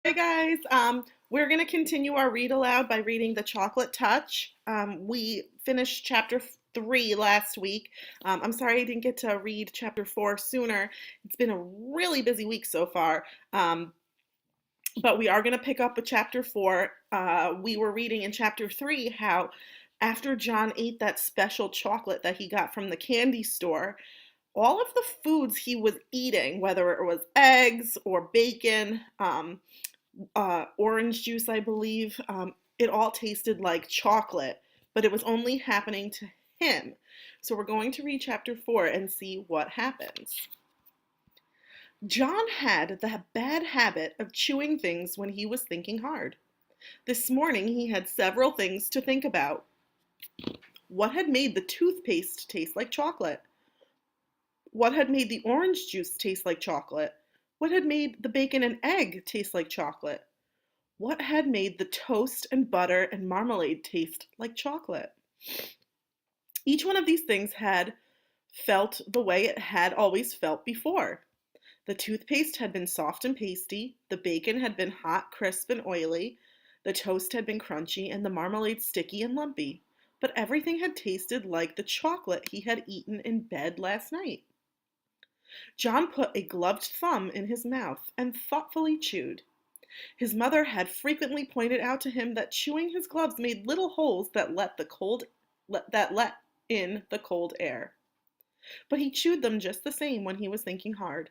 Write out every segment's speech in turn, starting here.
Hey guys, we're going to continue our read aloud by reading The Chocolate Touch. We finished chapter 3 last week. I'm sorry I didn't get to read chapter 4 sooner. It's been a really busy week so far, but we are going to pick up with chapter 4. We were reading in chapter 3 how after John ate that special chocolate that he got from the candy store, all of the foods he was eating, whether it was eggs or bacon, orange juice, I believe. It all tasted like chocolate, but it was only happening to him. So we're going to read chapter 4 and see what happens. John had the bad habit of chewing things when he was thinking hard. This morning he had several things to think about. What had made the toothpaste taste like chocolate? What had made the orange juice taste like chocolate? What had made the bacon and egg taste like chocolate? What had made the toast and butter and marmalade taste like chocolate? Each one of these things had felt the way it had always felt before. The toothpaste had been soft and pasty, the bacon had been hot, crisp, and oily, the toast had been crunchy, and the marmalade sticky and lumpy. But everything had tasted like the chocolate he had eaten in bed last night. John put a gloved thumb in his mouth and thoughtfully chewed. His mother had frequently pointed out to him that chewing his gloves made little holes that let in the cold air. But he chewed them just the same when he was thinking hard.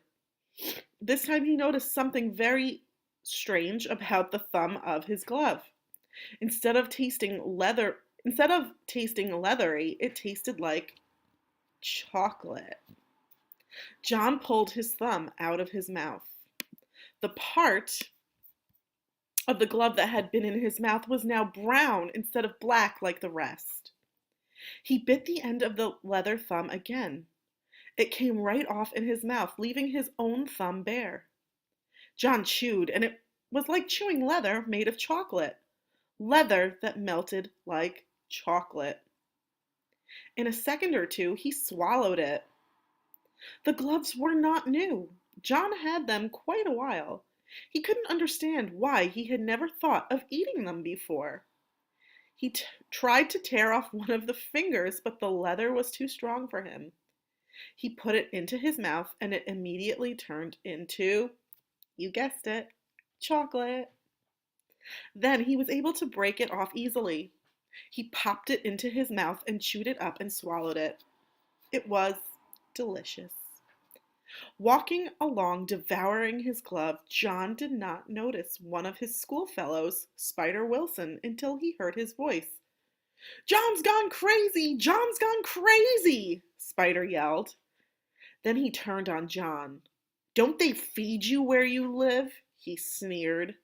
This time he noticed something very strange about the thumb of his glove. Instead of tasting leathery, it tasted like chocolate. John pulled his thumb out of his mouth. The part of the glove that had been in his mouth was now brown instead of black like the rest. He bit the end of the leather thumb again. It came right off in his mouth, leaving his own thumb bare. John chewed, and it was like chewing leather made of chocolate. Leather that melted like chocolate. In a second or two, he swallowed it. The gloves were not new. John had them quite a while. He couldn't understand why he had never thought of eating them before. He tried to tear off one of the fingers, but the leather was too strong for him. He put it into his mouth, and it immediately turned into, you guessed it, chocolate. Then he was able to break it off easily. He popped it into his mouth and chewed it up and swallowed it. It was delicious. Walking along devouring his glove, John did not notice one of his schoolfellows, Spider Wilson, until he heard his voice. "John's gone crazy! John's gone crazy!" Spider yelled. Then he turned on John. "Don't they feed you where you live?" he sneered.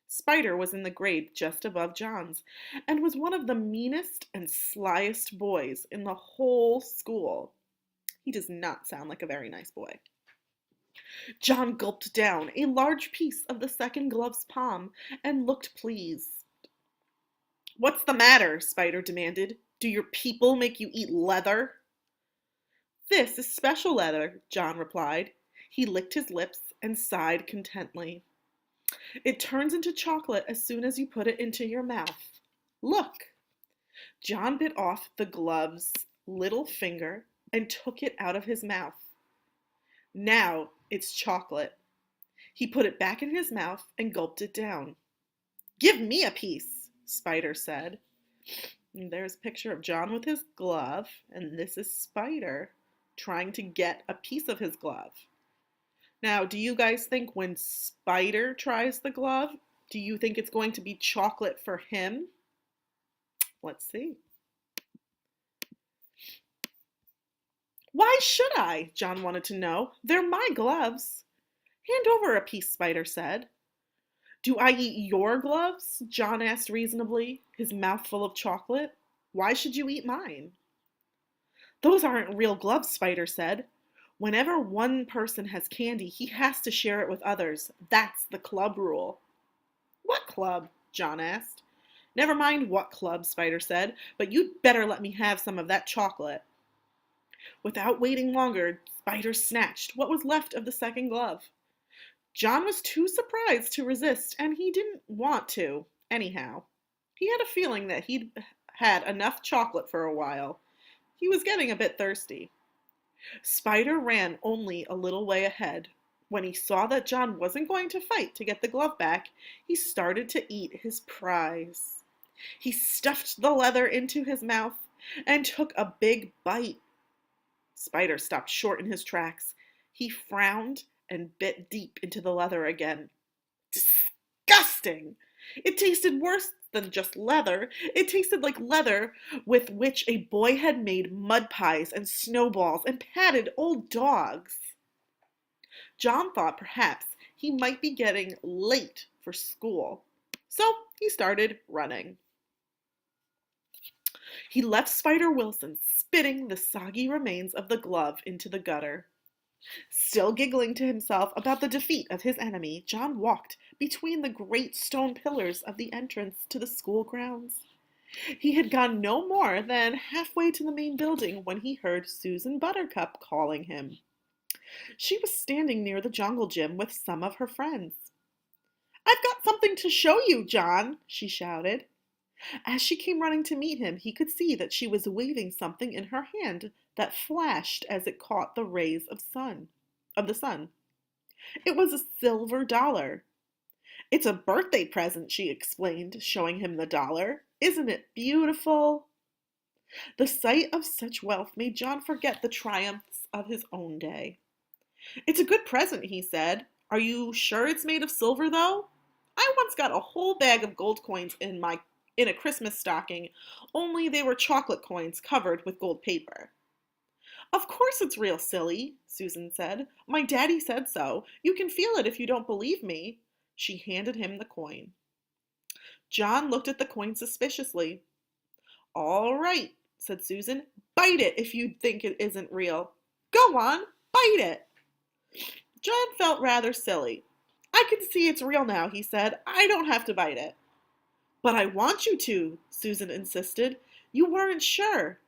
Spider was in the grade just above John's, and was one of the meanest and slyest boys in the whole school. He does not sound like a very nice boy. John gulped down a large piece of the second glove's palm and looked pleased. "What's the matter?" Spider demanded. "Do your people make you eat leather?" "This is special leather," John replied. He licked his lips and sighed contentedly. "It turns into chocolate as soon as you put it into your mouth. Look." John bit off the glove's little finger and took it out of his mouth. Now it's chocolate. He put it back in his mouth and gulped it down. "Give me a piece," Spider said. And there's a picture of John with his glove, and this is Spider trying to get a piece of his glove. Now, do you guys think when Spider tries the glove, do you think it's going to be chocolate for him? Let's see. "Why should I?" John wanted to know. "They're my gloves." "Hand over a piece," Spider said. "Do I eat your gloves?" John asked reasonably, his mouth full of chocolate. "Why should you eat mine?" "Those aren't real gloves," Spider said. "Whenever one person has candy, he has to share it with others. That's the club rule." "What club?" John asked. "Never mind what club," Spider said, "but you'd better let me have some of that chocolate." Without waiting longer, Spider snatched what was left of the second glove. John was too surprised to resist, and he didn't want to, anyhow. He had a feeling that he'd had enough chocolate for a while. He was getting a bit thirsty. Spider ran only a little way ahead. When he saw that John wasn't going to fight to get the glove back, he started to eat his prize. He stuffed the leather into his mouth and took a big bite. Spider stopped short in his tracks. He frowned and bit deep into the leather again. Disgusting! It tasted worse than just leather. It tasted like leather with which a boy had made mud pies and snowballs and patted old dogs. John thought perhaps he might be getting late for school, so he started running. He left Spider Wilson spitting the soggy remains of the glove into the gutter. Still giggling to himself about the defeat of his enemy, John walked between the great stone pillars of the entrance to the school grounds. He had gone no more than halfway to the main building when he heard Susan Buttercup calling him. She was standing near the jungle gym with some of her friends. "I've got something to show you, John," she shouted. As she came running to meet him, he could see that she was waving something in her hand that flashed as it caught the rays of the sun. It was a silver dollar. "It's a birthday present," she explained, showing him the dollar. "Isn't it beautiful?" The sight of such wealth made John forget the triumphs of his own day. "It's a good present," he said. "Are you sure it's made of silver, though? I once got a whole bag of gold coins in a Christmas stocking, only they were chocolate coins covered with gold paper." "Of course it's real, silly," Susan said. "My daddy said so. You can feel it if you don't believe me." She handed him the coin. John looked at the coin suspiciously. "All right," said Susan. "Bite it if you think it isn't real. Go on, bite it." John felt rather silly. "I can see it's real now," he said. "I don't have to bite it." "But I want you to," Susan insisted. "You weren't sure."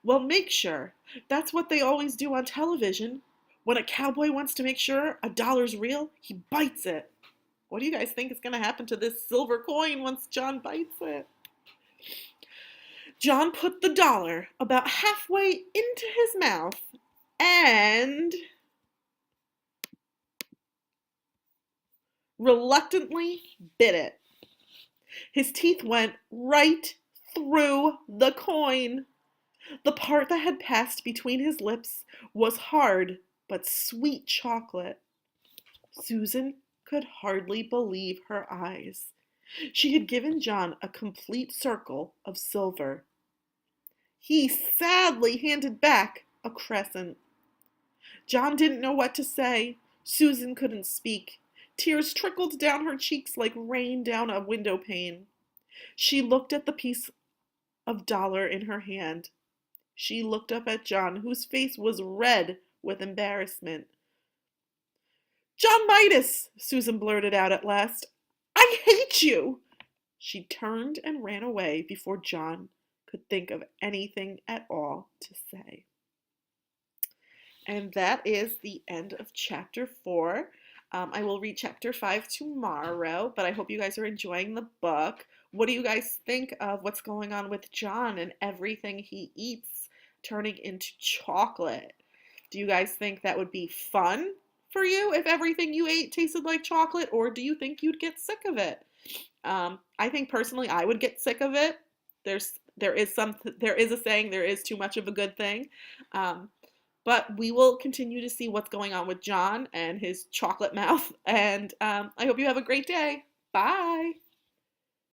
"Well, make sure. That's what they always do on television. When a cowboy wants to make sure a dollar's real, he bites it." What do you guys think is going to happen to this silver coin once John bites it? John put the dollar about halfway into his mouth and reluctantly bit it. His teeth went right through the coin. The part that had passed between his lips was hard but sweet chocolate. Susan could hardly believe her eyes. She had given John a complete circle of silver. He sadly handed back a crescent. John didn't know what to say. Susan couldn't speak. Tears trickled down her cheeks like rain down a window pane. She looked at the piece of dollar in her hand. She looked up at John, whose face was red with embarrassment. "John Midas," Susan blurted out at last, "I hate you!" She turned and ran away before John could think of anything at all to say. And that is the end of chapter 4. I will read chapter 5 tomorrow, but I hope you guys are enjoying the book. What do you guys think of what's going on with John and everything he eats turning into chocolate? Do you guys think that would be fun for you if everything you ate tasted like chocolate, or do you think you'd get sick of it? I think personally I would get sick of it. There is a saying, there is too much of a good thing. But we will continue to see what's going on with John and his chocolate mouth. And I hope you have a great day. Bye.